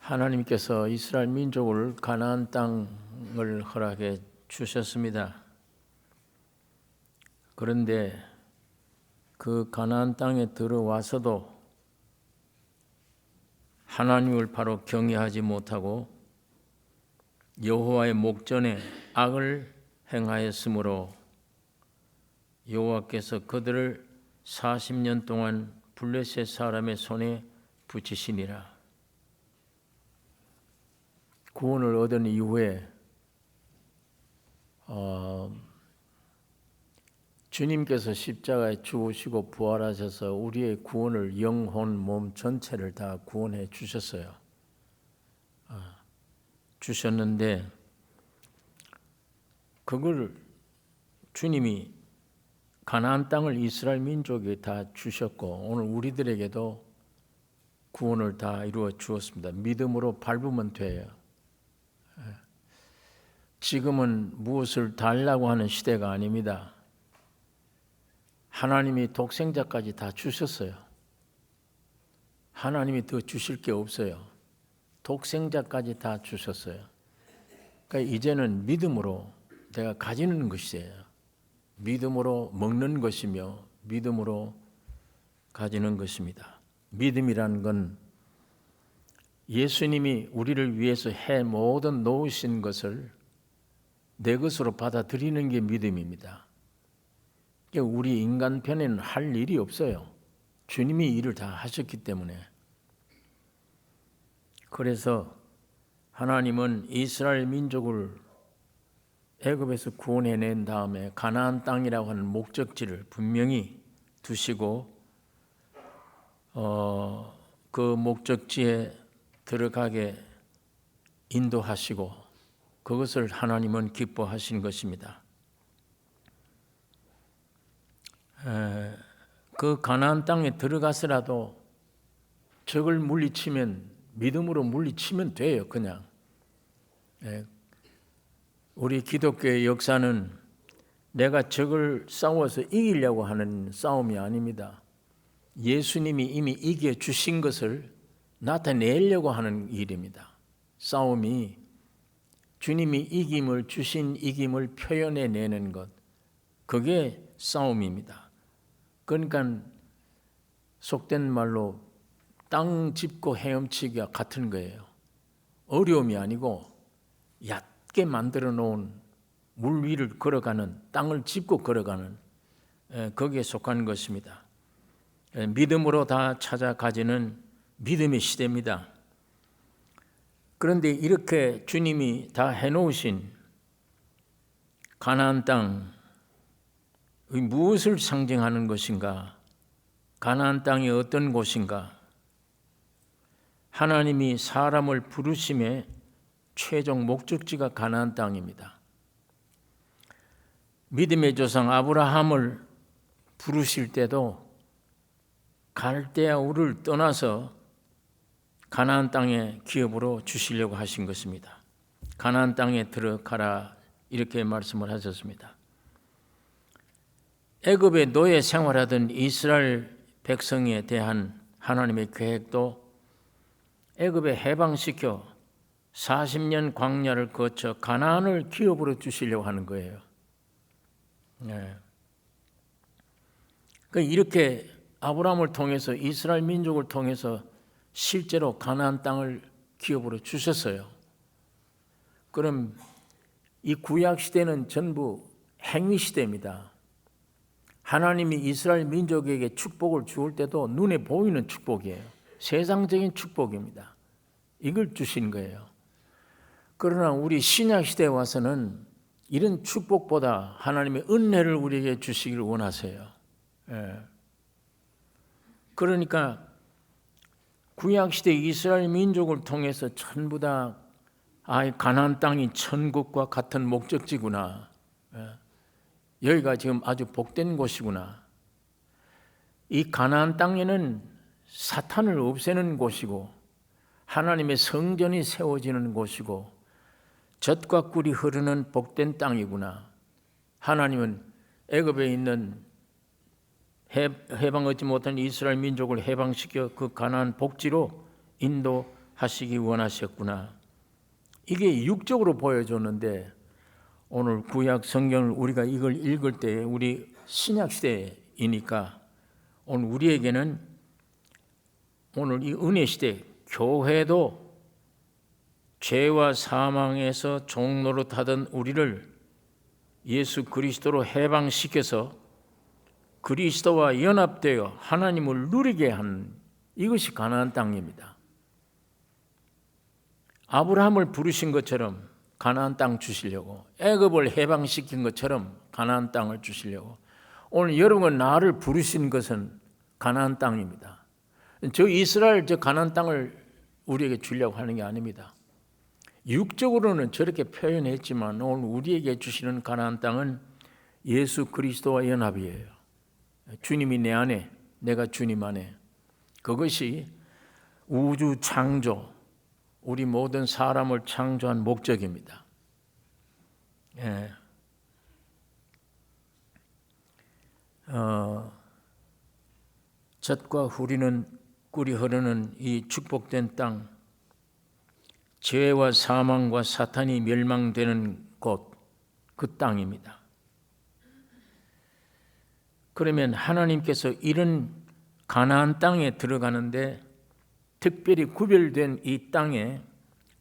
하나님께서 이스라엘 민족을 가나안 땅을 허락해 주셨습니다. 그런데 그 가나안 땅에 들어와서도 하나님을 바로 경외하지 못하고 여호와의 목전에 악을 행하였으므로 여호와께서 그들을 40년 동안 블레셋 사람의 손에 붙이시니라. 구원을 얻은 이후에 주님께서 십자가에 죽으시고 부활하셔서 우리의 구원을 영혼, 몸 전체를 다 구원해 주셨어요. 주셨는데 그걸 주님이 가나안 땅을 이스라엘 민족에 다 주셨고 오늘 우리들에게도 구원을 다 이루어 주었습니다. 믿음으로 밟으면 돼요. 지금은 무엇을 달라고 하는 시대가 아닙니다. 하나님이 독생자까지 다 주셨어요. 하나님이 더 주실 게 없어요. 독생자까지 다 주셨어요. 그러니까 이제는 믿음으로 내가 가지는 것이에요. 믿음으로 먹는 것이며 믿음으로 가지는 것입니다. 믿음이라는 건 예수님이 우리를 위해서 해 모든 놓으신 것을 내 것으로 받아들이는 게 믿음입니다. 우리 인간편에는 할 일이 없어요. 주님이 일을 다 하셨기 때문에. 그래서 하나님은 이스라엘 민족을 애굽에서 구원해낸 다음에 가나안 땅이라고 하는 목적지를 분명히 두시고 그 목적지에 들어가게 인도하시고 그것을 하나님은 기뻐하신 것입니다. 그 가나안 땅에 들어가서라도 적을 물리치면 믿음으로 물리치면 돼요. 그냥 우리 기독교의 역사는 내가 적을 싸워서 이기려고 하는 싸움이 아닙니다. 예수님이 이미 이겨주신 것을 나타내려고 하는 일입니다. 싸움이 주님이 이김을 주신 이김을 표현해내는 것, 그게 싸움입니다. 그러니까 속된 말로 땅 짚고 헤엄치기와 같은 거예요. 어려움이 아니고 얕게 만들어 놓은 물 위를 걸어가는, 땅을 짚고 걸어가는 거기에 속한 것입니다. 믿음으로 다 찾아가지는 믿음의 시대입니다. 그런데 이렇게 주님이 다 해놓으신 가나안 땅, 무엇을 상징하는 것인가? 가나안 땅이 어떤 곳인가? 하나님이 사람을 부르심의 최종 목적지가 가나안 땅입니다. 믿음의 조상 아브라함을 부르실 때도 갈대아 우를 떠나서 가나안 땅의 기업으로 주시려고 하신 것입니다. 가나안 땅에 들어가라 이렇게 말씀을 하셨습니다. 애굽에 노예 생활하던 이스라엘 백성에 대한 하나님의 계획도 애굽에 해방시켜 40년 광야를 거쳐 가나안을 기업으로 주시려고 하는 거예요. 이렇게 아브라함을 통해서 이스라엘 민족을 통해서 실제로 가나안 땅을 기업으로 주셨어요. 그럼 이 구약 시대는 전부 행위 시대입니다. 하나님이 이스라엘 민족에게 축복을 주을 때도 눈에 보이는 축복이에요. 세상적인 축복입니다. 이걸 주신 거예요. 그러나 우리 신약 시대에 와서는 이런 축복보다 하나님의 은혜를 우리에게 주시기를 원하세요. 그러니까 구약 시대 이스라엘 민족을 통해서 전부 다 가나안 땅이 천국과 같은 목적지구나. 여기가 지금 아주 복된 곳이구나. 이 가나안 땅에는 사탄을 없애는 곳이고 하나님의 성전이 세워지는 곳이고 젖과 꿀이 흐르는 복된 땅이구나. 하나님은 애굽에 있는 해방 얻지 못한 이스라엘 민족을 해방시켜 그 가나안 복지로 인도해 하시기 원하셨구나. 이게 육적으로 보여줬는데 오늘 구약 성경을 우리가 이걸 읽을 때 우리 신약 시대이니까 오늘 우리에게는 오늘 이 은혜 시대 교회도 죄와 사망에서 종노릇하던 우리를 예수 그리스도로 해방시켜서 그리스도와 연합되어 하나님을 누리게 한 이것이 가나안 땅입니다. 아브라함을 부르신 것처럼 가나안 땅 주시려고, 애굽을 해방시킨 것처럼 가나안 땅을 주시려고 오늘 여러분 나를 부르신 것은 가나안 땅입니다. 저 이스라엘 저 가나안 땅을 우리에게 주려고 하는 게 아닙니다. 육적으로는 저렇게 표현했지만 오늘 우리에게 주시는 가나안 땅은 예수 그리스도와 연합이에요. 주님이 내 안에, 내가 주님 안에. 그것이 우주 창조, 우리 모든 사람을 창조한 목적입니다. 예. 젖과 후리는 꿀이 흐르는 이 축복된 땅, 죄와 사망과 사탄이 멸망되는 곳, 그 땅입니다. 그러면 하나님께서 이런 가나안 땅에 들어가는데 특별히 구별된 이 땅에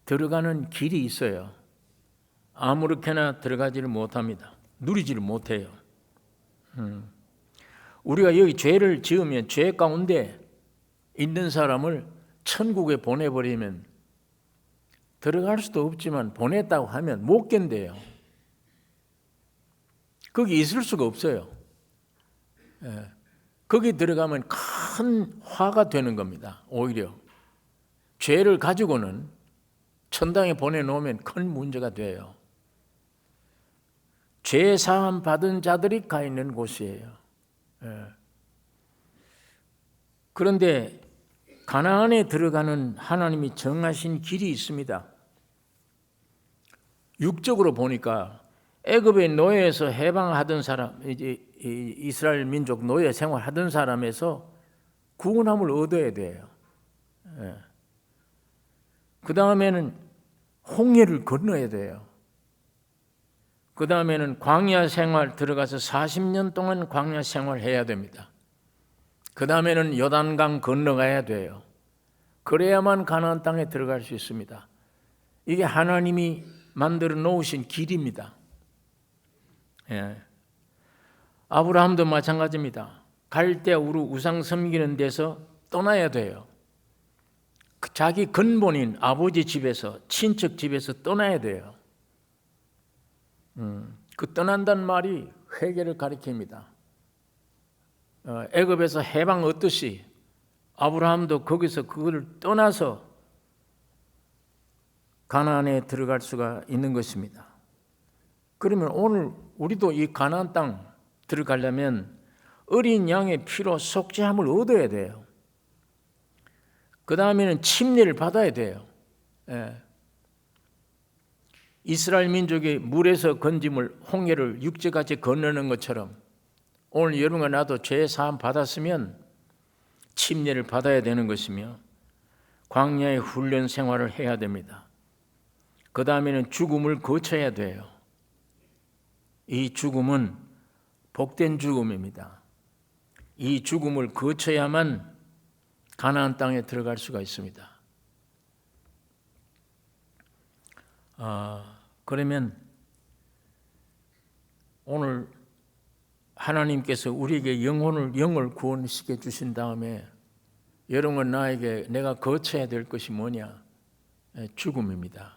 들어가는 길이 있어요. 아무렇게나 들어가지를 못합니다. 누리지를 못해요. 우리가 여기 죄를 지으면 죄 가운데 있는 사람을 천국에 보내버리면 들어갈 수도 없지만 보냈다고 하면 못 견뎌요. 거기 있을 수가 없어요. 거기 들어가면 큰 화가 되는 겁니다. 오히려 죄를 가지고는 천당에 보내놓으면 큰 문제가 돼요. 죄 사함 받은 자들이 가 있는 곳이에요. 그런데 가나안에 들어가는 하나님이 정하신 길이 있습니다. 육적으로 보니까 애굽의 노예에서 해방하던 사람, 이제 이스라엘 민족 노예 생활하던 사람에서 구원함을 얻어야 돼요. 그 다음에는 홍해를 건너야 돼요. 그 다음에는 광야 생활 들어가서 40년 동안 광야 생활 해야 됩니다. 그 다음에는 요단강 건너가야 돼요. 그래야만 가나안 땅에 들어갈 수 있습니다. 이게 하나님이 만들어 놓으신 길입니다. 아브라함도 마찬가지입니다. 갈대아 우르 우상 섬기는 데서 떠나야 돼요. 자기 근본인 아버지 집에서, 친척 집에서 떠나야 돼요. 그 떠난다는 말이 회개를 가리킵니다. 애굽에서 해방 얻듯이 아브라함도 거기서 그걸 떠나서 가나안에 들어갈 수가 있는 것입니다. 그러면 오늘 우리도 이 가나안 땅 들어가려면 어린 양의 피로 속죄함을 얻어야 돼요. 그 다음에는 침례를 받아야 돼요. 이스라엘 민족이 물에서 건짐을 홍해를 육지같이 건너는 것처럼 오늘 여러분과 나도 죄 사함 받았으면 침례를 받아야 되는 것이며 광야의 훈련 생활을 해야 됩니다. 그 다음에는 죽음을 거쳐야 돼요. 이 죽음은 복된 죽음입니다. 이 죽음을 거쳐야만 가나안 땅에 들어갈 수가 있습니다. 그러면 오늘 하나님께서 우리에게 영을 구원시켜 주신 다음에 여러분 나에게 내가 거쳐야 될 것이 뭐냐? 죽음입니다.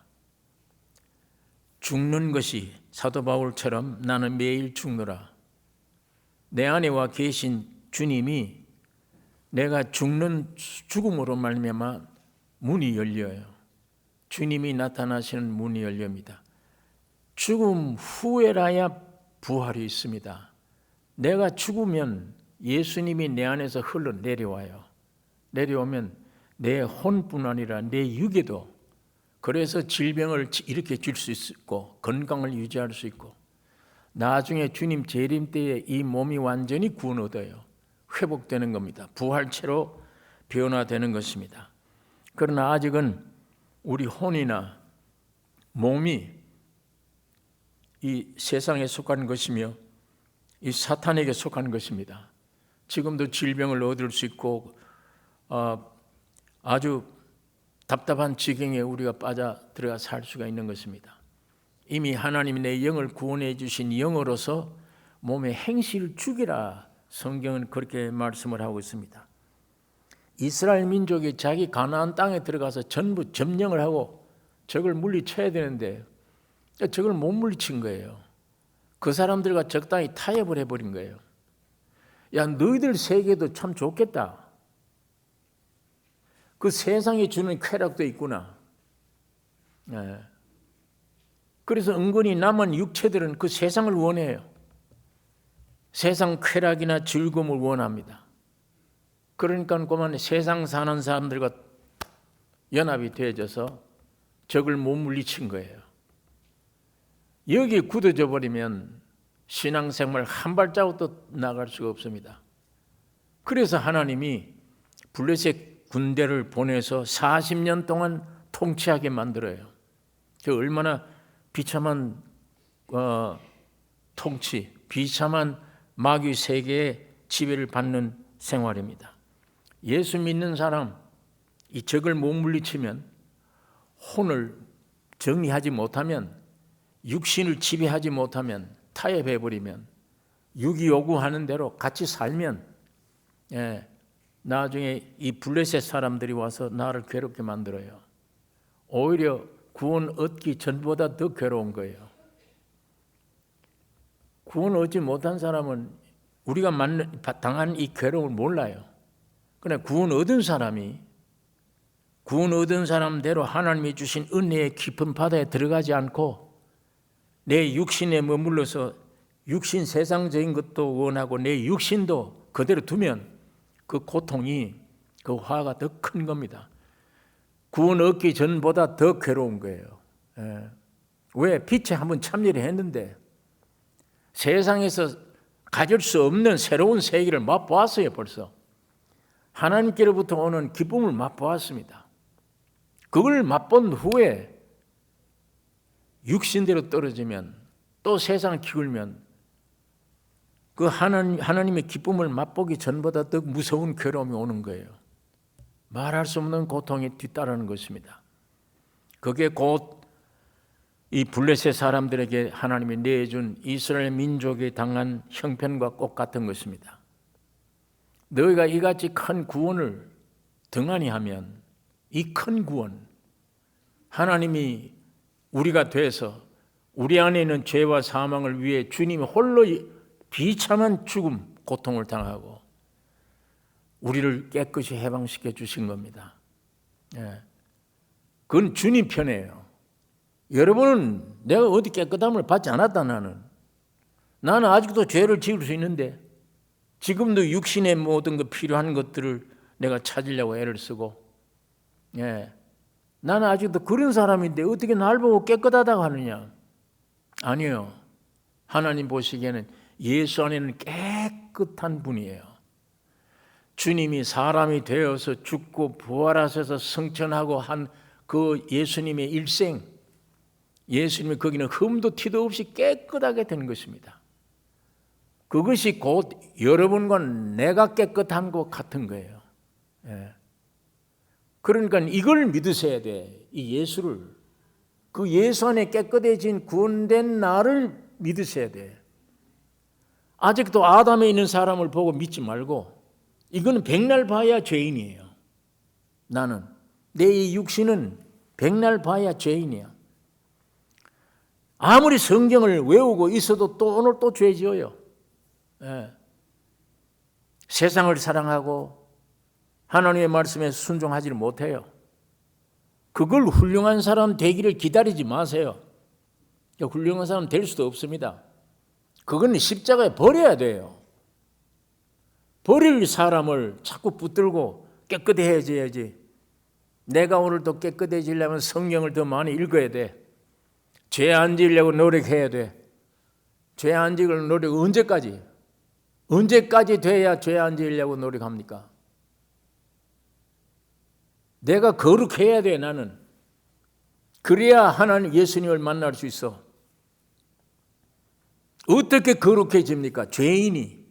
죽는 것이 사도 바울처럼 나는 매일 죽노라. 내 안에 와 계신 주님이 내가 죽는 죽음으로 말미암아 문이 열려요. 주님이 나타나시는 문이 열립니다. 죽음 후에라야 부활이 있습니다. 내가 죽으면 예수님이 내 안에서 흘러내려와요. 내려오면 내 혼뿐 아니라 내 육에도, 그래서 질병을 이렇게 줄 수 있고 건강을 유지할 수 있고 나중에 주님 재림 때에 이 몸이 완전히 구원 얻어요. 회복되는 겁니다. 부활체로 변화되는 것입니다. 그러나 아직은 우리 혼이나 몸이 이 세상에 속한 것이며 이 사탄에게 속한 것입니다. 지금도 질병을 얻을 수 있고 아주 답답한 지경에 우리가 빠져 들어가 살 수가 있는 것입니다. 이미 하나님이 내 영을 구원해 주신 영으로서 몸의 행실을 죽이라, 성경은 그렇게 말씀을 하고 있습니다. 이스라엘 민족이 자기 가나안 땅에 들어가서 전부 점령을 하고 적을 물리쳐야 되는데 적을 못 물리친 거예요. 그 사람들과 적당히 타협을 해버린 거예요. 야, 너희들 세계도 참 좋겠다. 그 세상이 주는 쾌락도 있구나. 그래서 은근히 남은 육체들은 그 세상을 원해요. 세상 쾌락이나 즐거움을 원합니다. 그러니까 그만 세상 사는 사람들과 연합이 되어져서 적을 못 물리친 거예요. 여기에 굳어져 버리면 신앙생활 한 발자국도 나갈 수가 없습니다. 그래서 하나님이 블레셋 군대를 보내서 40년 동안 통치하게 만들어요. 그 얼마나 비참한 통치, 비참한 마귀 세계의 지배를 받는 생활입니다. 예수 믿는 사람, 이 적을 못 물리치면, 혼을 정리하지 못하면, 육신을 지배하지 못하면, 타협해버리면, 육이 요구하는 대로 같이 살면 나중에 이 블레셋 사람들이 와서 나를 괴롭게 만들어요. 오히려 구원 얻기 전보다 더 괴로운 거예요. 구원 얻지 못한 사람은 우리가 당한 이 괴로움을 몰라요. 그러나 구원 얻은 사람이 구원 얻은 사람대로 하나님이 주신 은혜의 깊은 바다에 들어가지 않고 내 육신에 머물러서 육신 세상적인 것도 원하고 내 육신도 그대로 두면 그 고통이, 그 화가 더 큰 겁니다. 구원 얻기 전보다 더 괴로운 거예요. 왜? 빛에 한번 참여를 했는데 세상에서 가질 수 없는 새로운 세계를 맛보았어요. 벌써 하나님께로부터 오는 기쁨을 맛보았습니다. 그걸 맛본 후에 육신대로 떨어지면, 또 세상을 기울면 그 하나님의 기쁨을 맛보기 전보다 더 무서운 괴로움이 오는 거예요. 말할 수 없는 고통이 뒤따르는 것입니다. 그게 곧 이 블레셋 사람들에게 하나님이 내준 이스라엘 민족이 당한 형편과 똑같은 것입니다. 너희가 이같이 큰 구원을 등한히 하면, 이 큰 구원, 하나님이 우리가 돼서 우리 안에 있는 죄와 사망을 위해 주님이 홀로 비참한 죽음, 고통을 당하고 우리를 깨끗이 해방시켜 주신 겁니다. 그건 주님 편이에요. 여러분은 내가 어디 깨끗함을 받지 않았다. 나는 아직도 죄를 지을 수 있는데 지금도 육신의 모든 것 필요한 것들을 내가 찾으려고 애를 쓰고, 나는 아직도 그런 사람인데 어떻게 날 보고 깨끗하다고 하느냐? 아니에요. 하나님 보시기에는 예수 안에는 깨끗한 분이에요. 주님이 사람이 되어서 죽고 부활하셔서 성천하고 한 그 예수님의 일생, 예수님이 거기는 흠도 티도 없이 깨끗하게 된 것입니다. 그것이 곧 여러분과 내가 깨끗한 것 같은 거예요. 그러니까 이걸 믿으셔야 돼. 이 예수를, 그 예수 안에 깨끗해진 구원된 나를 믿으셔야 돼. 아직도 아담에 있는 사람을 보고 믿지 말고, 이거는 백날 봐야 죄인이에요. 나는 내 이 육신은 백날 봐야 죄인이야. 아무리 성경을 외우고 있어도 또 오늘 또 죄 지어요. 세상을 사랑하고 하나님의 말씀에 순종하지를 못해요. 그걸 훌륭한 사람 되기를 기다리지 마세요. 훌륭한 사람 될 수도 없습니다. 그건 십자가에 버려야 돼요. 버릴 사람을 자꾸 붙들고 깨끗해져야지. 내가 오늘 더 깨끗해지려면 성경을 더 많이 읽어야 돼. 죄 안 지으려고 노력해야 돼. 죄 안 지으려고 노력 언제까지? 언제까지 돼야 죄 안 지으려고 노력합니까? 내가 거룩해야 돼. 나는 그래야 하나님 예수님을 만날 수 있어. 어떻게 거룩해집니까? 죄인이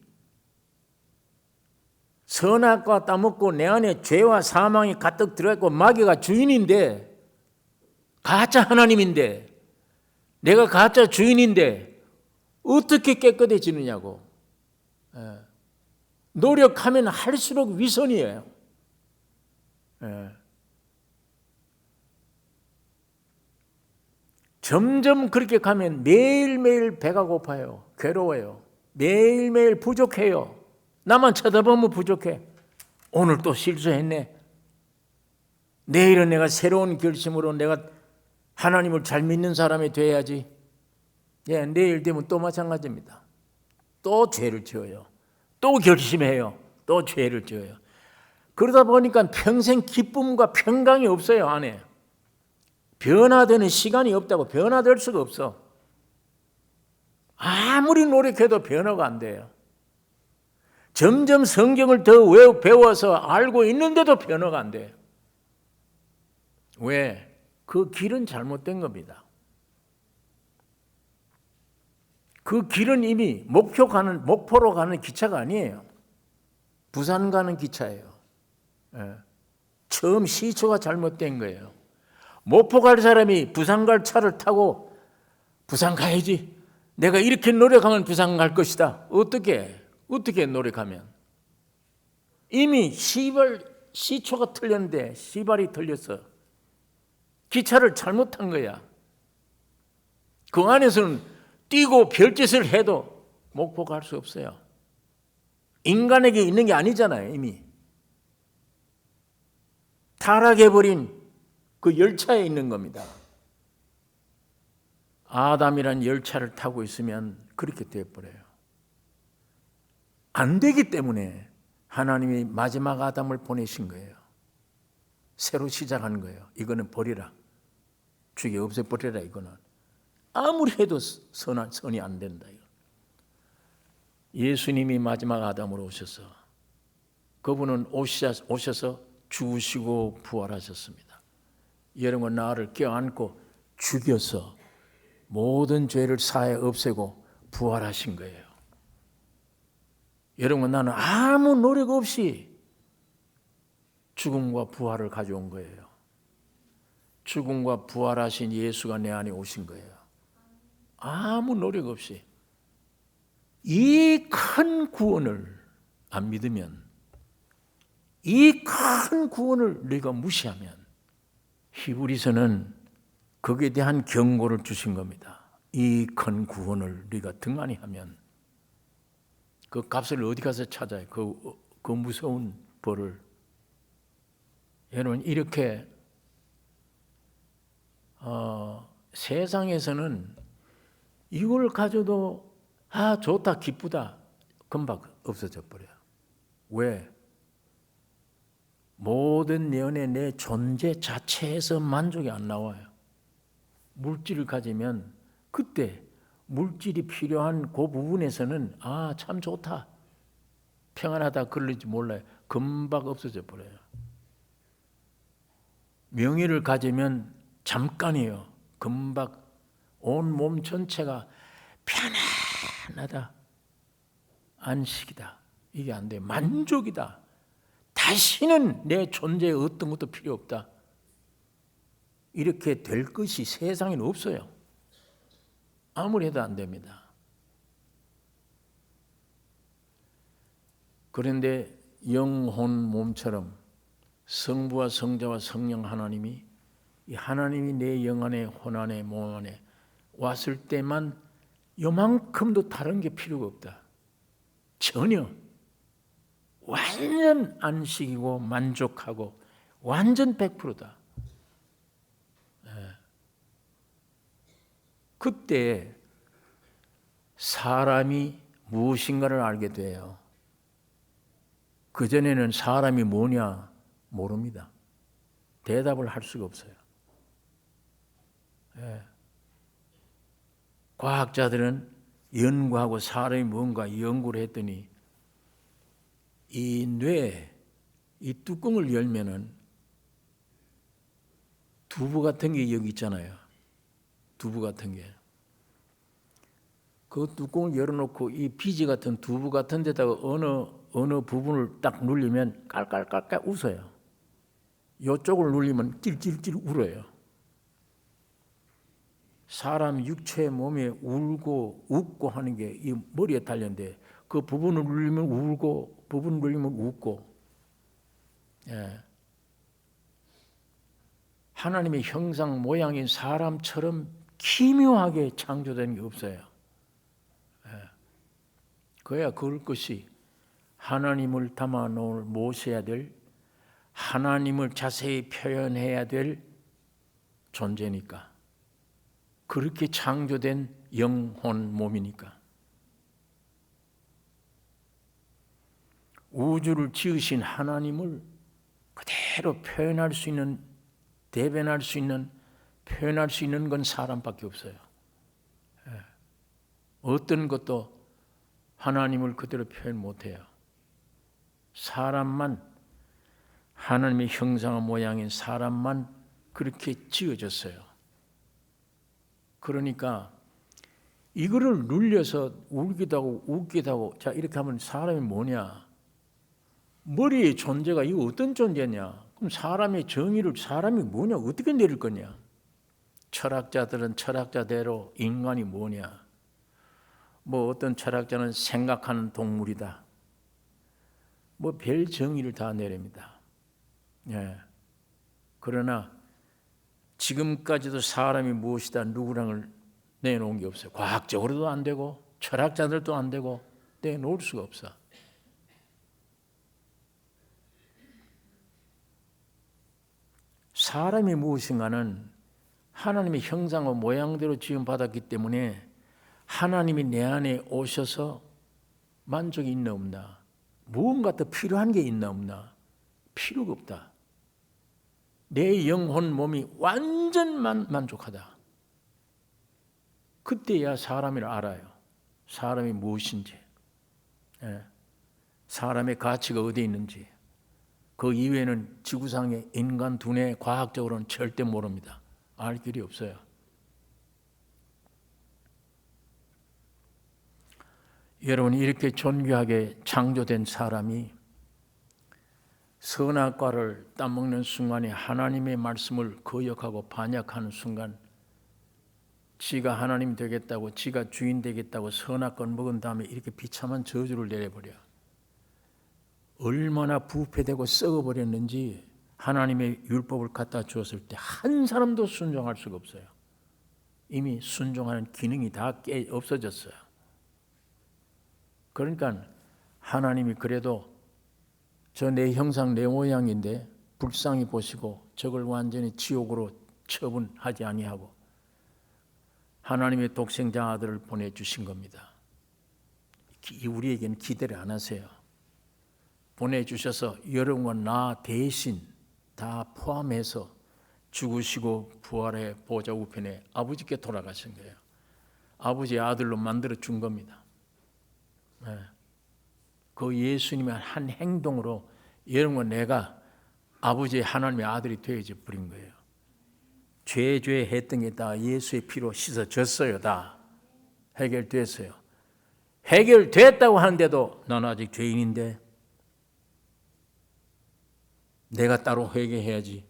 선악과 따먹고 내 안에 죄와 사망이 가득 들어있고 마귀가 주인인데, 가짜 하나님인데, 내가 가짜 주인인데 어떻게 깨끗해지느냐고. 노력하면 할수록 위선이에요. 점점 그렇게 가면 매일매일 배가 고파요. 괴로워요. 매일매일 부족해요. 나만 쳐다보면 부족해. 오늘 또 실수했네. 내일은 내가 새로운 결심으로 내가 하나님을 잘 믿는 사람이 돼야지. 예, 내일 되면 또 마찬가지입니다. 또 죄를 지어요. 또 결심해요. 또 죄를 지어요. 그러다 보니까 평생 기쁨과 평강이 없어요, 안에. 변화되는 시간이 없다고. 변화될 수가 없어. 아무리 노력해도 변화가 안 돼요. 점점 성경을 더 배워서 알고 있는데도 변화가 안 돼요. 왜? 그 길은 잘못된 겁니다. 그 길은 이미 목포로 가는 기차가 아니에요. 부산 가는 기차예요. 처음 시초가 잘못된 거예요. 목포 갈 사람이 부산 갈 차를 타고 부산 가야지. 내가 이렇게 노력하면 부산 갈 것이다. 어떻게 노력하면? 이미 시초가 틀렸는데 시발이 틀렸어. 기차를 잘못한 거야. 그 안에서는 뛰고 별짓을 해도 목포 갈 수 없어요. 인간에게 있는 게 아니잖아요, 이미. 타락해버린 그 열차에 있는 겁니다. 아담이란 열차를 타고 있으면 그렇게 되어버려요. 안 되기 때문에 하나님이 마지막 아담을 보내신 거예요. 새로 시작하는 거예요. 이거는 버리라. 죽여 없애버리라. 이거는 아무리 해도 선이 안 된다. 예수님이 마지막 아담으로 오셔서 그분은 오셔서 죽으시고 부활하셨습니다. 여러분, 나를 껴안고 죽여서 모든 죄를 사해 없애고 부활하신 거예요. 여러분, 나는 아무 노력 없이 죽음과 부활을 가져온 거예요. 죽음과 부활하신 예수가 내 안에 오신 거예요. 아무 노력 없이. 이 큰 구원을 안 믿으면, 이 큰 구원을 너희가 무시하면, 히브리서는 거기에 대한 경고를 주신 겁니다. 이 큰 구원을 너희가 등한히 하면 그 값을 어디 가서 찾아요? 그 무서운 벌을. 여러분, 이렇게 세상에서는 이걸 가져도 좋다, 기쁘다, 금방 없어져 버려요. 왜? 모든 면에 내 존재 자체에서 만족이 안 나와요. 물질을 가지면 그때 물질이 필요한 그 부분에서는 참 좋다, 평안하다 그럴지 몰라요. 금방 없어져 버려요. 명예를 가지면 잠깐이에요. 금방 온 몸 전체가 편안하다, 안식이다, 이게 안 돼요. 만족이다. 다시는 내 존재에 어떤 것도 필요 없다. 이렇게 될 것이 세상에는 없어요. 아무리 해도 안 됩니다. 그런데 영혼 몸처럼 성부와 성자와 성령 하나님이, 이 하나님이 내 영 안에, 혼 안에, 몸 안에 왔을 때만 요만큼도 다른 게 필요가 없다. 전혀. 완전 안식이고 만족하고 완전 100%다. 그때 사람이 무엇인가를 알게 돼요. 그전에는 사람이 뭐냐 모릅니다. 대답을 할 수가 없어요. 과학자들은 연구하고 사람이 뭔가 연구를 했더니 이 뇌, 이 뚜껑을 열면은 두부 같은 게 여기 있잖아요. 두부 같은 게. 그 뚜껑을 열어놓고 이 비지 같은 두부 같은 데다가 어느 부분을 딱 눌리면 깔깔깔깔 웃어요. 이쪽을 눌리면 찔찔찔 울어요. 사람 육체 몸에 울고 웃고 하는 게 이 머리에 달렸는데 그 부분을 눌리면 울고 부분을 눌리면 웃고. 예. 하나님의 형상 모양인 사람처럼 기묘하게 창조된 게 없어요. 예. 그래야 그럴 것이 하나님을 담아 놓을 모셔야 될, 하나님을 자세히 표현해야 될 존재니까. 그렇게 창조된 영혼 몸이니까. 우주를 지으신 하나님을 그대로 표현할 수 있는, 대변할 수 있는, 표현할 수 있는 건 사람밖에 없어요. 어떤 것도 하나님을 그대로 표현 못해요. 사람만, 하나님의 형상과 모양인 사람만 그렇게 지어졌어요. 그러니까 이거를 눌려서 울기도 하고 웃기도 하고, 자 이렇게 하면 사람이 뭐냐? 머리의 존재가 이거 어떤 존재냐? 그럼 사람의 정의를 사람이 뭐냐? 어떻게 내릴 거냐? 철학자들은 철학자대로 인간이 뭐냐? 뭐 어떤 철학자는 생각하는 동물이다. 뭐 별 정의를 다 내립니다. 예. 그러나 지금까지도 사람이 무엇이다 누구랑을 내놓은 게 없어요. 과학적으로도 안 되고 철학자들도 안 되고 내놓을 수가 없어. 사람이 무엇인가는 하나님의 형상과 모양대로 지음받았기 때문에 하나님이 내 안에 오셔서 만족이 있나 없나, 무언가 더 필요한 게 있나 없나, 필요가 없다. 내 영혼 몸이 완전 만족하다. 그때야 사람을 알아요. 사람이 무엇인지, 사람의 가치가 어디에 있는지. 그 이외에는 지구상의 인간 두뇌 과학적으로는 절대 모릅니다. 알 길이 없어요. 여러분, 이렇게 존귀하게 창조된 사람이 선악과를 따먹는 순간에 하나님의 말씀을 거역하고 반역하는 순간 지가 하나님 되겠다고, 지가 주인 되겠다고 선악과 먹은 다음에 이렇게 비참한 저주를 내려버려. 얼마나 부패되고 썩어버렸는지 하나님의 율법을 갖다 주었을 때 한 사람도 순종할 수가 없어요. 이미 순종하는 기능이 다 없어졌어요. 그러니까 하나님이 그래도 저 내 형상 내 모양인데 불쌍히 보시고 저걸 완전히 지옥으로 처분하지 아니하고 하나님의 독생자 아들을 보내주신 겁니다. 우리에게는 기대를 안 하세요. 보내주셔서 여러분과 나 대신 다 포함해서 죽으시고 부활의 보좌 우편에 아버지께 돌아가신 거예요. 아버지의 아들로 만들어 준 겁니다. 그 예수님의 한 행동으로 여러분과 내가 아버지의 하나님의 아들이 되어져 버린 거예요. 죄 했던 게 다 예수의 피로 씻어졌어요. 다 해결됐어요. 해결됐다고 하는데도 난 아직 죄인인데 내가 따로 회개해야지.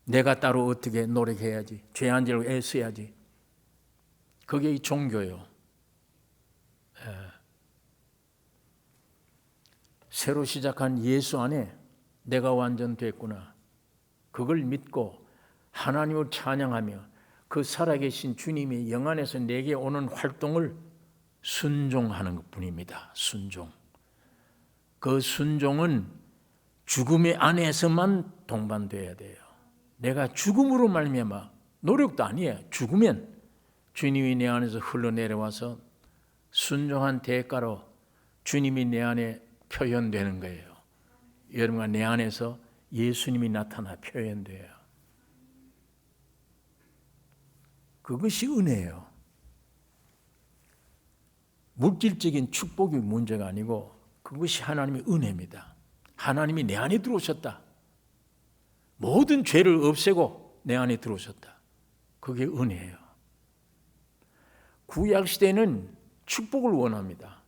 내가 따로 어떻게 노력해야지. 죄 안 지려고 애써야지. 그게 이 종교예요. 새로 시작한 예수 안에 내가 완전 됐구나. 그걸 믿고 하나님을 찬양하며 그 살아계신 주님의 영 안에서 내게 오는 활동을 순종하는 것뿐입니다. 순종. 그 순종은 죽음의 안에서만 동반돼야 돼요. 내가 죽음으로 말미암아 노력도 아니에요. 죽으면 주님이 내 안에서 흘러내려와서 순종한 대가로 주님이 내 안에 표현되는 거예요. 여러분과 내 안에서 예수님이 나타나 표현돼요. 그것이 은혜예요. 물질적인 축복이 문제가 아니고 그것이 하나님의 은혜입니다. 하나님이 내 안에 들어오셨다. 모든 죄를 없애고 내 안에 들어오셨다. 그게 은혜예요. 구약시대는 축복을 원합니다.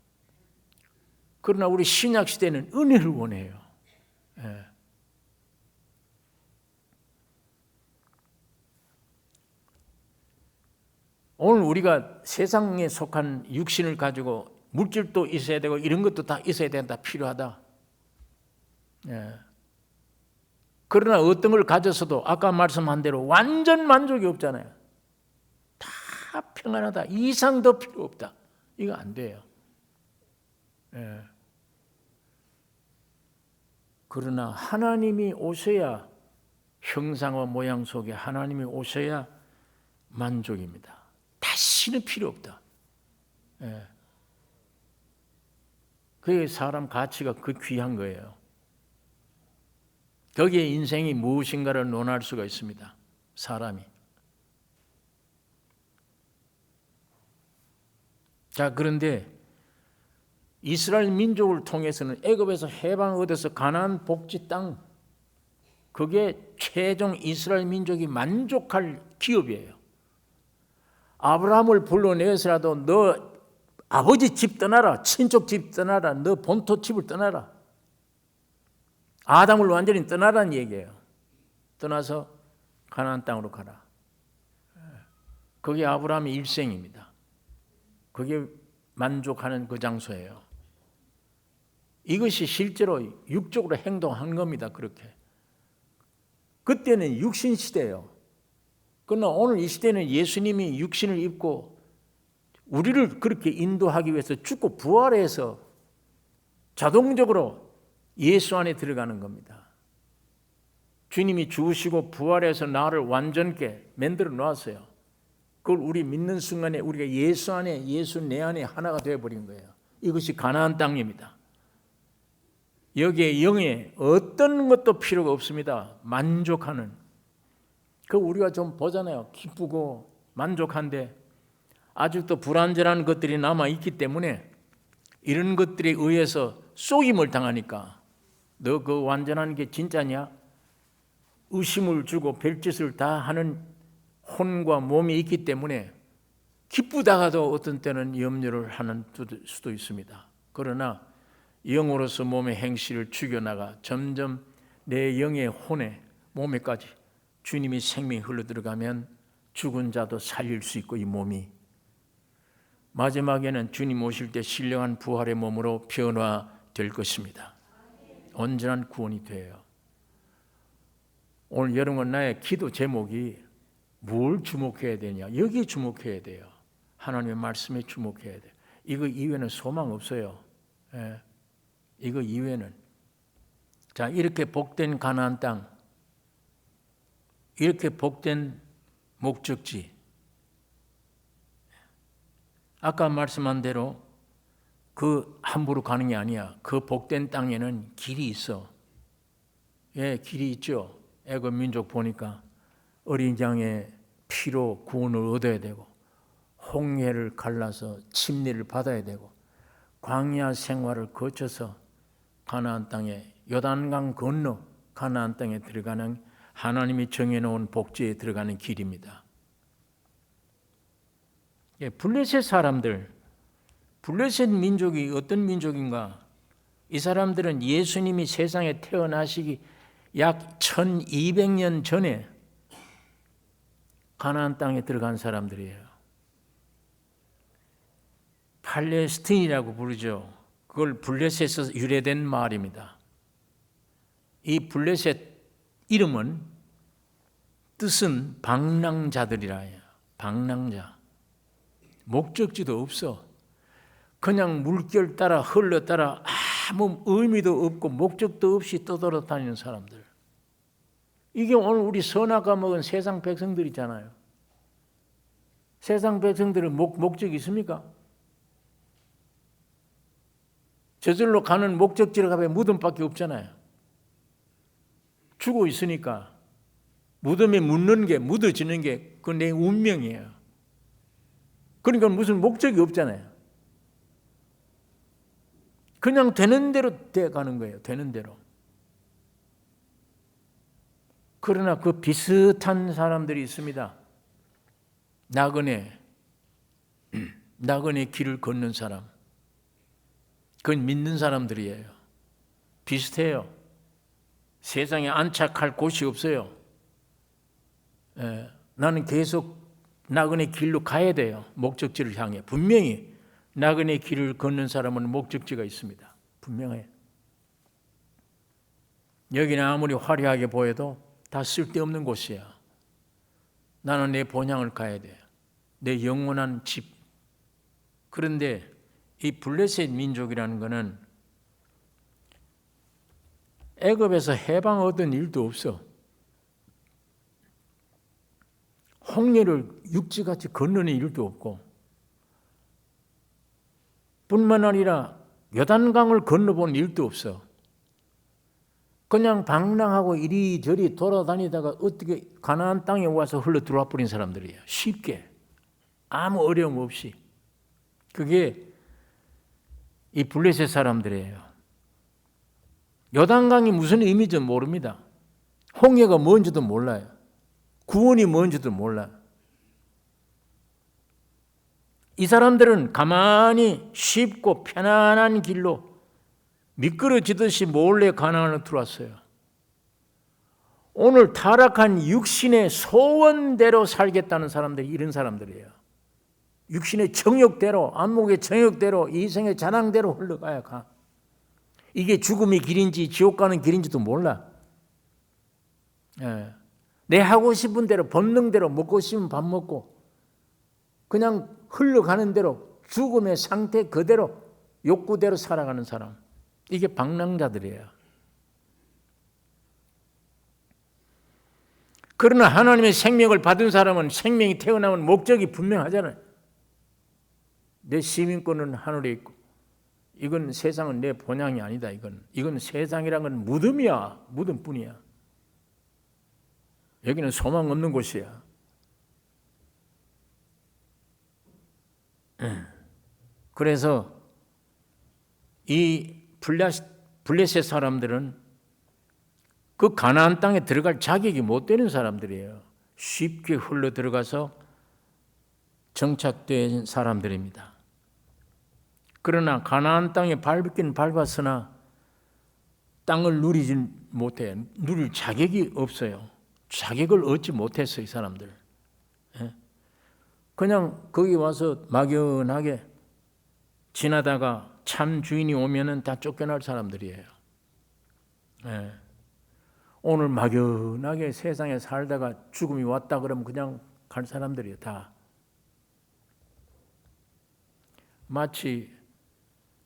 그러나 우리 신약시대는 은혜를 원해요. 예. 오늘 우리가 세상에 속한 육신을 가지고 물질도 있어야 되고 이런 것도 다 있어야 된다, 필요하다. 예. 그러나 어떤 걸 가졌어도 아까 말씀한 대로 완전 만족이 없잖아요. 다 평안하다, 이상 더 필요 없다. 이거 안 돼요. 예. 그러나 하나님이 오셔야, 형상과 모양 속에 하나님이 오셔야 만족입니다. 다시는 필요 없다. 예. 그게 사람 가치가 그 귀한 거예요. 거기에 인생이 무엇인가를 논할 수가 있습니다. 사람이. 자, 그런데 이스라엘 민족을 통해서는 애굽에서 해방 얻어서 가나안 복지 땅, 그게 최종 이스라엘 민족이 만족할 기업이에요. 아브라함을 불러내서라도 너 아버지 집 떠나라, 친족 집 떠나라, 너 본토 집을 떠나라. 아담을 완전히 떠나라는 얘기예요. 떠나서 가나안 땅으로 가라. 그게 아브라함의 일생입니다. 그게 만족하는 그 장소예요. 이것이 실제로 육적으로 행동한 겁니다. 그렇게. 그때는 육신 시대예요. 그러나 오늘 이 시대는 예수님이 육신을 입고 우리를 그렇게 인도하기 위해서 죽고 부활해서 자동적으로 예수 안에 들어가는 겁니다. 주님이 죽으시고 부활해서 나를 완전케 만들어 놓았어요. 그걸 우리 믿는 순간에 우리가 예수 안에, 예수 내 안에 하나가 되어버린 거예요. 이것이 가나안 땅입니다. 여기에 영에 어떤 것도 필요가 없습니다. 만족하는. 그 우리가 좀 보잖아요. 기쁘고 만족한데 아직도 불완전한 것들이 남아있기 때문에 이런 것들에 의해서 속임을 당하니까 너 그 완전한 게 진짜냐? 의심을 주고 별짓을 다 하는 혼과 몸이 있기 때문에 기쁘다가도 어떤 때는 염려를 하는 수도 있습니다. 그러나 영으로서 몸의 행실을 죽여나가 점점 내 영의 혼에 몸에까지 주님이 생명이 흘러들어가면 죽은 자도 살릴 수 있고 이 몸이 마지막에는 주님 오실 때 신령한 부활의 몸으로 변화될 것입니다. 온전한 구원이 돼요. 오늘 여러분 나의 기도 제목이 뭘 주목해야 되냐? 여기에 주목해야 돼요. 하나님의 말씀에 주목해야 돼요. 이거 이외에는 소망 없어요. 예. 이거 이외에는. 자, 이렇게 복된 가나안 땅, 이렇게 복된 목적지, 아까 말씀한 대로 그 함부로 가는 게 아니야. 그 복된 땅에는 길이 있어. 예, 길이 있죠. 애굽 민족 보니까 어린 양의 피로 구원을 얻어야 되고 홍해를 갈라서 침례를 받아야 되고 광야 생활을 거쳐서 가나안 땅에 요단강 건너 가나안 땅에 들어가는 하나님이 정해놓은 복지에 들어가는 길입니다. 블레셋 사람들, 블레셋 민족이 어떤 민족인가? 이 사람들은 예수님이 세상에 태어나시기 약 1200년 전에 가나안 땅에 들어간 사람들이에요. 팔레스틴이라고 부르죠. 그걸 블레셋에서 유래된 말입니다. 이 블레셋 이름은 뜻은 방랑자들이라 해요. 방랑자. 목적지도 없어. 그냥 물결 따라 흘러 따라 아무 의미도 없고 목적도 없이 떠돌아다니는 사람들. 이게 오늘 우리 선악과 먹은 세상 백성들이잖아요. 세상 백성들은 목적이 있습니까? 저절로 가는 목적지를 가면 무덤밖에 없잖아요. 죽어 있으니까 무덤에 묻는 게, 묻어지는 게 그건 내 운명이에요. 그러니까 무슨 목적이 없잖아요. 그냥 되는 대로 돼 가는 거예요. 되는 대로. 그러나 그 비슷한 사람들이 있습니다. 나그네 길을 걷는 사람. 그건 믿는 사람들이에요. 비슷해요. 세상에 안착할 곳이 없어요. 나는 계속 나그네 길로 가야 돼요. 목적지를 향해. 분명히 나그네 길을 걷는 사람은 목적지가 있습니다. 분명해요. 여기는 아무리 화려하게 보여도 다 쓸데없는 곳이야. 나는 내 본향을 가야 돼. 내 영원한 집. 그런데 이 블레셋 민족이라는 것은 애굽에서 해방 얻은 일도 없어. 홍해를 육지같이 건너는 일도 없고, 뿐만 아니라 요단강을 건너본 일도 없어. 그냥 방랑하고 이리저리 돌아다니다가 어떻게 가나안 땅에 와서 흘러 들어와 버린 사람들이에요. 쉽게, 아무 어려움 없이. 그게 이 블레셋 사람들이에요. 요단강이 무슨 의미인지 모릅니다. 홍해가 뭔지도 몰라요. 구원이 뭔지도 몰라요. 이 사람들은 가만히 쉽고 편안한 길로 미끄러지듯이 몰래 가나안으로 들어왔어요. 오늘 타락한 육신의 소원대로 살겠다는 사람들이 이런 사람들이에요. 육신의 정욕대로, 안목의 정욕대로, 이성의 자랑대로 흘러가야 가. 이게 죽음의 길인지 지옥 가는 길인지도 몰라. 내 하고 싶은 대로 본능대로 먹고 싶으면 밥 먹고 그냥 흘러가는 대로 죽음의 상태 그대로 욕구대로 살아가는 사람. 이게 방랑자들이에요. 그러나 하나님의 생명을 받은 사람은 생명이 태어나면 목적이 분명하잖아요. 내 시민권은 하늘에 있고 이건 세상은 내 본향이 아니다. 이건 세상이란 건 무덤이야. 무덤뿐이야. 여기는 소망 없는 곳이야. 그래서 이 블레셋 사람들은 그 가나안 땅에 들어갈 자격이 못 되는 사람들이에요. 쉽게 흘러 들어가서 정착된 사람들입니다. 그러나 가나안 땅에 밟긴 밟았으나 땅을 누리지 못해. 누릴 자격이 없어요. 자격을 얻지 못했어요, 이 사람들. 그냥 거기 와서 막연하게 지나다가 참 주인이 오면은 다 쫓겨날 사람들이에요. 오늘 막연하게 세상에 살다가 죽음이 왔다 그러면 그냥 갈 사람들이에요, 다. 마치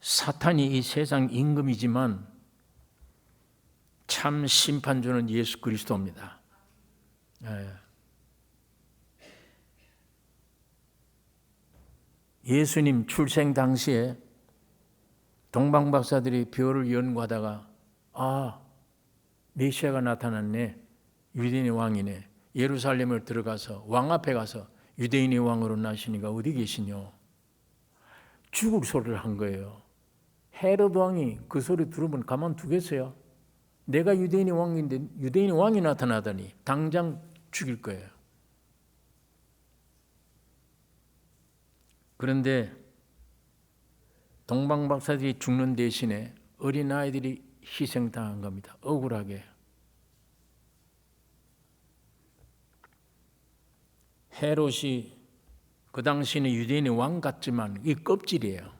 사탄이 이 세상 임금이지만 참 심판주는 예수 그리스도입니다. 예수님 출생 당시에 동방박사들이 별을 연구하다가 메시아가 나타났네. 유대인의 왕이네. 예루살렘을 들어가서 왕 앞에 가서 유대인의 왕으로 나시니까 어디 계시뇨? 죽을 소리를 한 거예요. 헤롯 왕이 그 소리 들으면 가만두겠어요? 내가 유대인의 왕인데 유대인의 왕이 나타나다니 당장 죽일 거예요. 그런데 동방박사들이 죽는 대신에 어린아이들이 희생당한 겁니다. 억울하게. 헤롯이 그 당시에는 유대인의 왕 같지만 이 껍질이에요.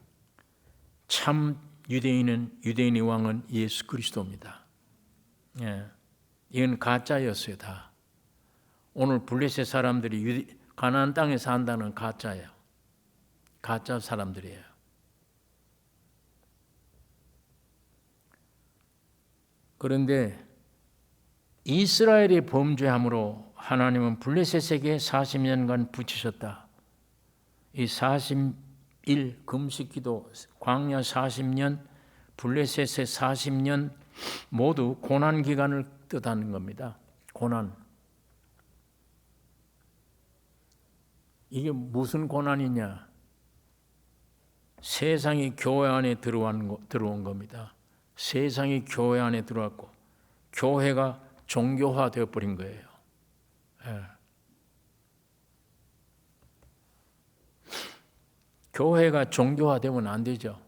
참 유대인의 왕은 예수 그리스도입니다. 이건 가짜였어요, 다. 오늘 블레셋 사람들이 가나안 땅에 산다는 가짜예요. 가짜 사람들이에요. 그런데 이스라엘이 범죄함으로 하나님은 블레셋에게 40년간 붙이셨다. 이 40일 금식기도, 광야 40년, 블레셋의 40년 모두 고난 기간을 뜻하는 겁니다. 고난. 이게 무슨 고난이냐? 세상이 교회 안에 들어온 겁니다. 세상이 교회 안에 들어왔고 교회가 종교화 되어버린 거예요. 예. 교회가 종교화되면 안 되죠.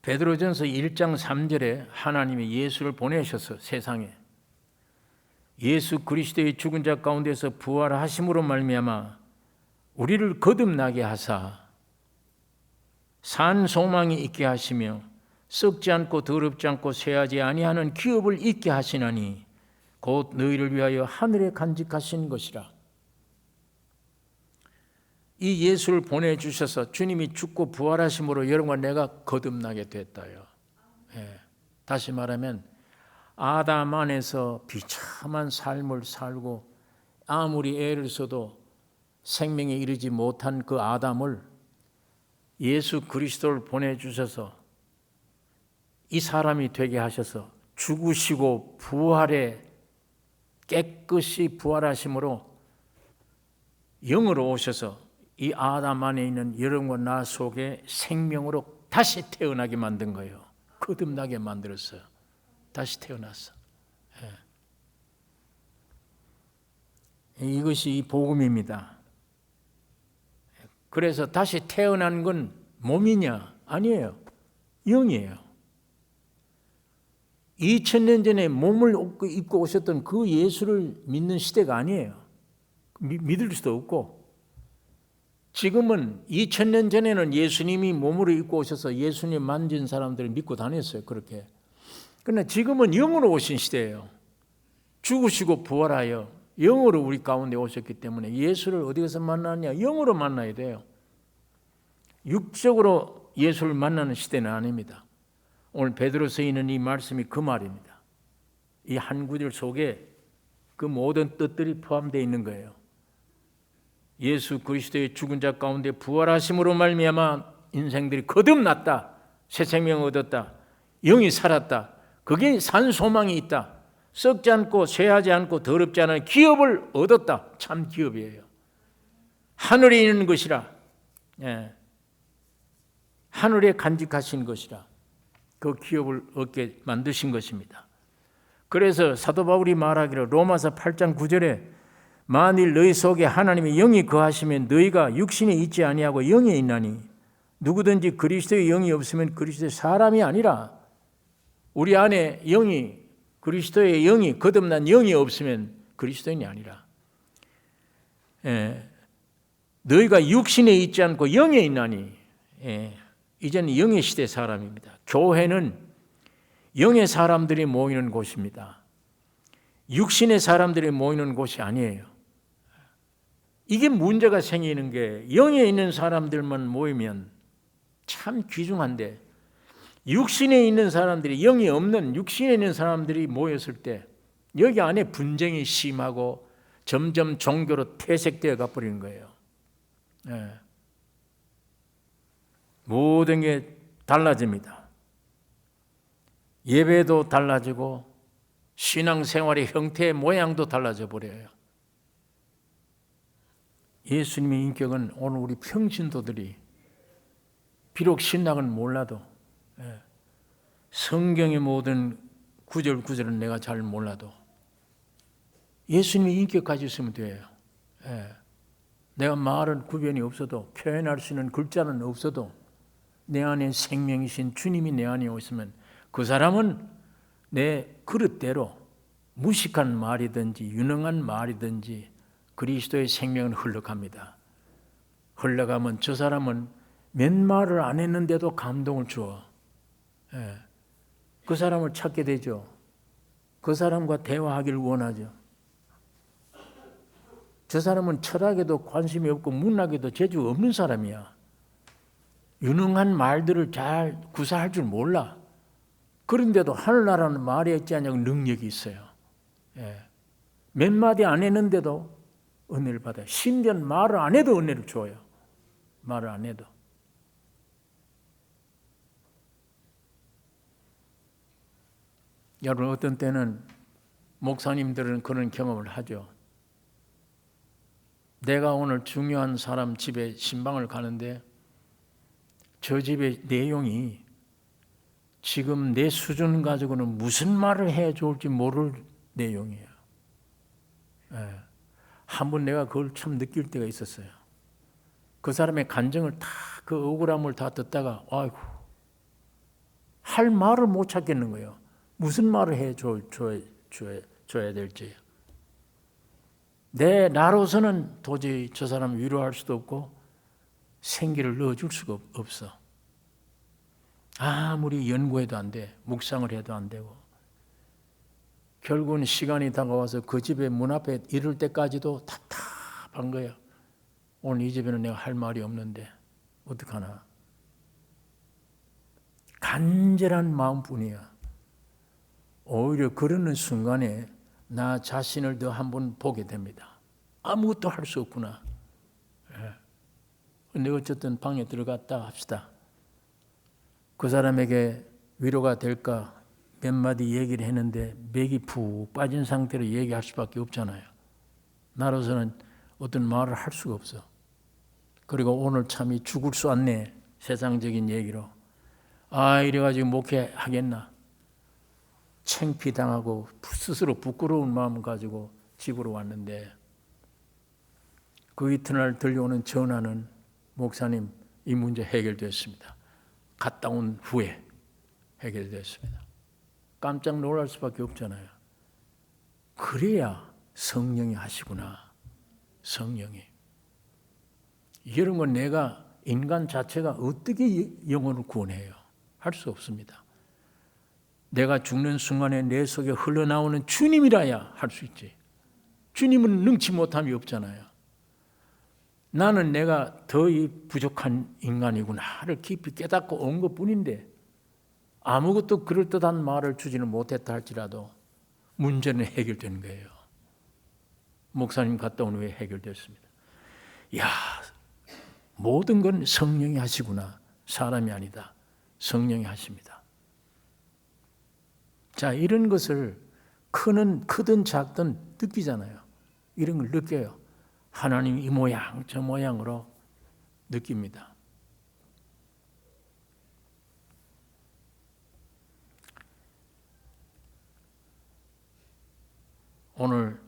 베드로전서 1장 3절에 하나님이 예수를 보내셔서 세상에 예수 그리스도의 죽은 자 가운데서 부활하심으로 말미암아 우리를 거듭나게 하사 산 소망이 있게 하시며 썩지 않고 더럽지 않고 쇠하지 아니하는 기업을 있게 하시나니 곧 너희를 위하여 하늘에 간직하신 것이라. 이 예수를 보내주셔서 주님이 죽고 부활하심으로 여러분과 내가 거듭나게 됐다요. 예. 다시 말하면 아담 안에서 비참한 삶을 살고 아무리 애를 써도 생명에 이르지 못한 그 아담을 예수 그리스도를 보내주셔서 이 사람이 되게 하셔서 죽으시고 부활에 깨끗이 부활하심으로 영으로 오셔서 이 아담 안에 있는 여러분과 나 속에 생명으로 다시 태어나게 만든 거예요. 거듭나게 만들었어요. 다시 태어났어. 예. 이것이 이 복음입니다. 그래서 다시 태어난 건 몸이냐? 아니에요. 영이에요. 2000년 전에 몸을 입고 오셨던 그 예수를 믿는 시대가 아니에요. 믿을 수도 없고. 지금은 2000년 전에는 예수님이 몸으로 입고 오셔서 예수님 만진 사람들을 믿고 다녔어요. 그렇게. 그러나 지금은 영으로 오신 시대예요. 죽으시고 부활하여 영으로 우리 가운데 오셨기 때문에 예수를 어디서 만나느냐? 영으로 만나야 돼요. 육적으로 예수를 만나는 시대는 아닙니다. 오늘 베드로서에 있는 이 말씀이 그 말입니다. 이 한 구절 속에 그 모든 뜻들이 포함되어 있는 거예요. 예수 그리스도의 죽은 자 가운데 부활하심으로 말미암아 인생들이 거듭났다. 새 생명을 얻었다. 영이 살았다. 그게 산 소망이 있다. 썩지 않고 쇠하지 않고 더럽지 않은 기업을 얻었다. 참 기업이에요. 하늘에 있는 것이라. 예. 하늘에 간직하신 것이라. 그 기업을 얻게 만드신 것입니다. 그래서 사도 바울이 말하기를 로마서 8장 9절에 만일 너희 속에 하나님의 영이 거하시면 너희가 육신에 있지 아니하고 영에 있나니 누구든지 그리스도의 영이 없으면 그리스도의 사람이 아니라. 우리 안에 영이 그리스도의 영이 거듭난 영이 없으면 그리스도인이 아니라. 예. 너희가 육신에 있지 않고 영에 있나니. 예. 이제는 영의 시대 사람입니다. 교회는 영의 사람들이 모이는 곳입니다. 육신의 사람들이 모이는 곳이 아니에요. 이게 문제가 생기는 게 영에 있는 사람들만 모이면 참 귀중한데 육신에 있는 사람들이 영이 없는 육신에 있는 사람들이 모였을 때 여기 안에 분쟁이 심하고 점점 종교로 퇴색되어 가버리는 거예요. 네. 모든 게 달라집니다. 예배도 달라지고 신앙생활의 형태 모양도 달라져 버려요. 예수님의 인격은 오늘 우리 평신도들이 비록 신학은 몰라도 성경의 모든 구절구절은 내가 잘 몰라도 예수님의 인격 가지고 있으면 돼요. 내가 말은 구변이 없어도 표현할 수 있는 글자는 없어도 내 안에 생명이신 주님이 내 안에 있으면 그 사람은 내 그릇대로 무식한 말이든지 유능한 말이든지 그리스도의 생명은 흘러갑니다. 흘러가면 저 사람은 몇 말을 안 했는데도 감동을 주어. 그 사람을 찾게 되죠. 그 사람과 대화하기를 원하죠. 저 사람은 철학에도 관심이 없고 문학에도 재주가 없는 사람이야. 유능한 말들을 잘 구사할 줄 몰라. 그런데도 하늘나라는 말이 있지 않냐고 능력이 있어요. 몇 마디 안 했는데도 은혜를 받아요. 심지어 말을 안 해도 은혜를 줘요. 말을 안 해도. 여러분 어떤 때는 목사님들은 그런 경험을 하죠. 내가 오늘 중요한 사람 집에 신방을 가는데 저 집의 내용이 지금 내 수준 가지고는 무슨 말을 해야 좋을지 모를 내용이에요. 예. 한번 내가 그걸 참 느낄 때가 있었어요. 그 사람의 감정을 다, 그 억울함을 다 듣다가 아이고, 할 말을 못 찾겠는 거예요. 무슨 말을 해 줘야 될지. 나로서는 도저히 저 사람을 위로할 수도 없고 생기를 넣어줄 수가 없어. 아무리 연구해도 안 돼. 묵상을 해도 안 되고. 결국은 시간이 다가와서 그 집의 문 앞에 이를 때까지도 답답한 거야. 오늘 이 집에는 내가 할 말이 없는데 어떡하나. 간절한 마음뿐이야. 오히려 그러는 순간에 나 자신을 더 한번 보게 됩니다. 아무것도 할 수 없구나. 근데 어쨌든 방에 들어갔다 합시다. 그 사람에게 위로가 될까 몇 마디 얘기를 했는데 맥이 푹 빠진 상태로 얘기할 수밖에 없잖아요. 나로서는 어떤 말을 할 수가 없어. 그리고 오늘 참이 죽을 수 않네. 세상적인 얘기로. 이래가지고 목회하겠나. 창피당하고 스스로 부끄러운 마음 가지고 집으로 왔는데 그 이튿날 들려오는 전화는 목사님 이 문제 해결됐습니다. 갔다 온 후에 해결됐습니다. 깜짝 놀랄 수밖에 없잖아요. 그래야 성령이 하시구나. 성령이. 이런 건 내가 인간 자체가 어떻게 영혼을 구원해요? 할 수 없습니다. 내가 죽는 순간에 내 속에 흘러나오는 주님이라야 할 수 있지. 주님은 능치 못함이 없잖아요. 나는 내가 더 부족한 인간이구나를 깊이 깨닫고 온 것뿐인데 아무것도 그럴듯한 말을 주지는 못했다 할지라도 문제는 해결되는 거예요. 목사님 갔다 온 후에 해결됐습니다. 모든 건 성령이 하시구나. 사람이 아니다. 성령이 하십니다. 자, 이런 것을 크든 작든 느끼잖아요. 이런 걸 느껴요. 하나님 이 모양 저 모양으로 느낍니다. 오늘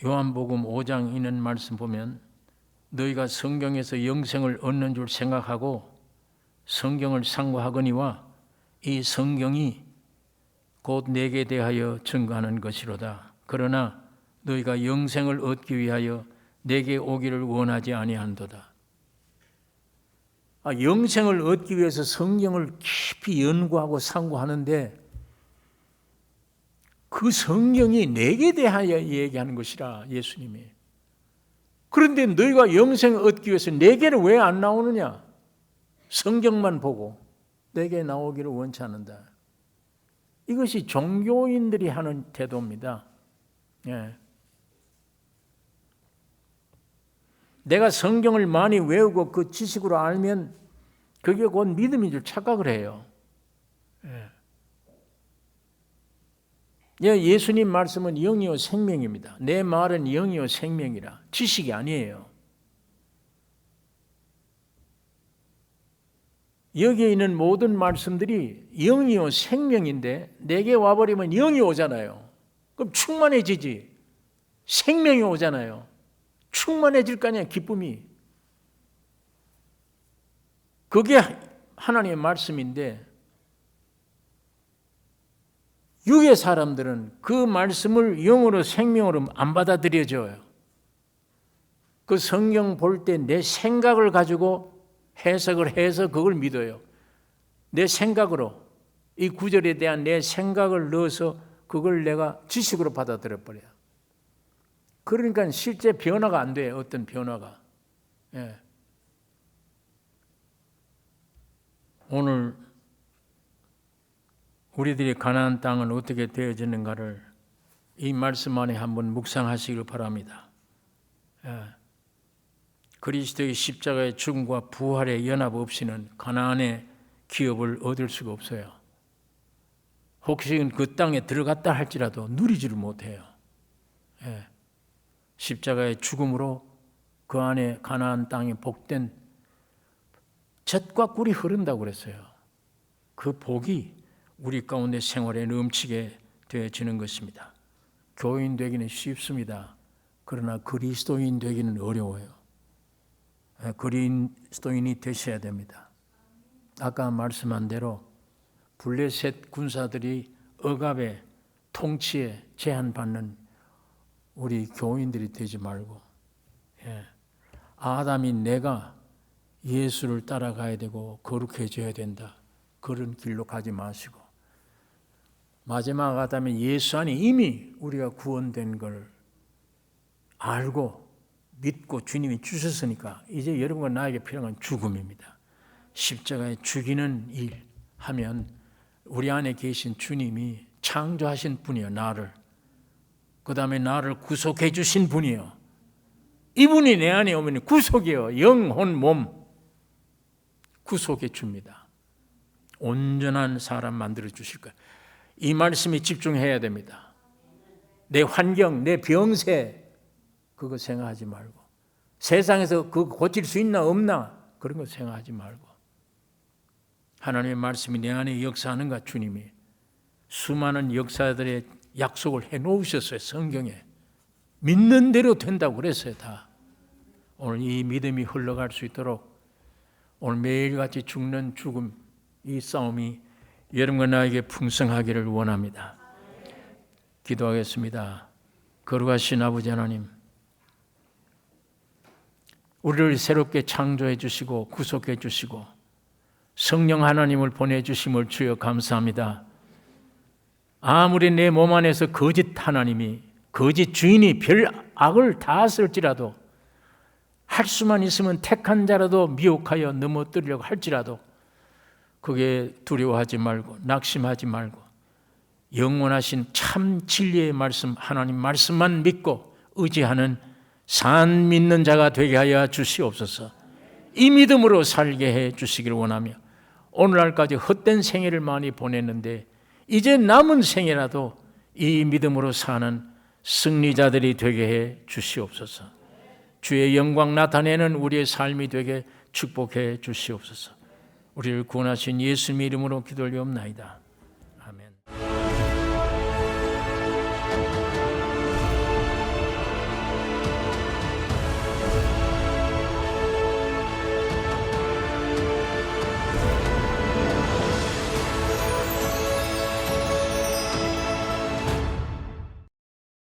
요한복음 5장 있는 말씀 보면 너희가 성경에서 영생을 얻는 줄 생각하고 성경을 상고하거니와 이 성경이 곧 내게 대하여 증거하는 것이로다. 그러나 너희가 영생을 얻기 위하여 내게 오기를 원하지 아니한도다. 영생을 얻기 위해서 성경을 깊이 연구하고 상고하는데 그 성경이 내게 대하여 얘기하는 것이라 예수님이. 그런데 너희가 영생을 얻기 위해서 내게는 왜 안 나오느냐? 성경만 보고 내게 나오기를 원치 않는다. 이것이 종교인들이 하는 태도입니다. 예. 내가 성경을 많이 외우고 그 지식으로 알면 그게 곧 믿음인 줄 착각을 해요. 예. 예수님 말씀은 영이요 생명입니다. 내 말은 영이요 생명이라. 지식이 아니에요. 여기에 있는 모든 말씀들이 영이요 생명인데 내게 와버리면 영이 오잖아요. 그럼 충만해지지. 생명이 오잖아요. 충만해질 거 아니야, 기쁨이. 그게 하나님의 말씀인데 육의 사람들은 그 말씀을 영으로 생명으로 안 받아들여져요. 그 성경 볼 때 내 생각을 가지고 해석을 해서 그걸 믿어요. 내 생각으로 이 구절에 대한 내 생각을 넣어서 그걸 내가 지식으로 받아들여 버려요. 그러니까 실제 변화가 안 돼요. 어떤 변화가. 예. 오늘 우리들이 가나안 땅은 어떻게 되어지는가를 이 말씀 안에 한번 묵상하시길 바랍니다. 예. 그리스도의 십자가의 죽음과 부활의 연합 없이는 가나안의 기업을 얻을 수가 없어요. 혹시 그 땅에 들어갔다 할지라도 누리지를 못해요. 예. 십자가의 죽음으로 그 안에 가나안 땅에 복된 젖과 꿀이 흐른다고 그랬어요. 그 복이 우리 가운데 생활에 넘치게 되어지는 것입니다. 교인 되기는 쉽습니다. 그러나 그리스도인 되기는 어려워요. 그리스도인이 되셔야 됩니다. 아까 말씀한 대로 블레셋 군사들이 억압에 통치에 제한받는 우리 교인들이 되지 말고, 아담이 내가 예수를 따라가야 되고 거룩해져야 된다, 그런 길로 가지 마시고, 마지막 아담인 예수 안에 이미 우리가 구원된 걸 알고 믿고 주님이 주셨으니까 이제 여러분과 나에게 필요한 건 죽음입니다. 십자가에 죽이는 일 하면 우리 안에 계신 주님이 창조하신 분이요, 나를, 그 다음에 나를 구속해 주신 분이요, 이분이 내 안에 오면 구속이요, 영혼 몸 구속해 줍니다. 온전한 사람 만들어 주실 거예요. 이 말씀에 집중해야 됩니다. 내 환경, 내 병세 그거 생각하지 말고, 세상에서 그거 고칠 수 있나 없나 그런 거 생각하지 말고, 하나님의 말씀이 내 안에 역사하는가. 주님이 수많은 역사들의 약속을 해놓으셨어요. 성경에 믿는 대로 된다고 그랬어요. 다. 오늘 이 믿음이 흘러갈 수 있도록 오늘 매일같이 죽는 죽음, 이 싸움이 여러분과 나에게 풍성하기를 원합니다. 기도하겠습니다. 거룩하신 아버지 하나님, 우리를 새롭게 창조해 주시고 구속해 주시고 성령 하나님을 보내주심을 주여 감사합니다. 아무리 내 몸 안에서 거짓 하나님이, 거짓 주인이 별 악을 다 쓸지라도, 할 수만 있으면 택한 자라도 미혹하여 넘어뜨리려고 할지라도 그게 두려워하지 말고 낙심하지 말고 영원하신 참 진리의 말씀, 하나님 말씀만 믿고 의지하는 산 믿는 자가 되게 하여 주시옵소서. 이 믿음으로 살게 해 주시기를 원하며, 오늘날까지 헛된 생애를 많이 보냈는데 이제 남은 생애라도 이 믿음으로 사는 승리자들이 되게 해 주시옵소서. 주의 영광 나타내는 우리의 삶이 되게 축복해 주시옵소서. 우리를 구원하신 예수님의 이름으로 기도 올리옵나이다.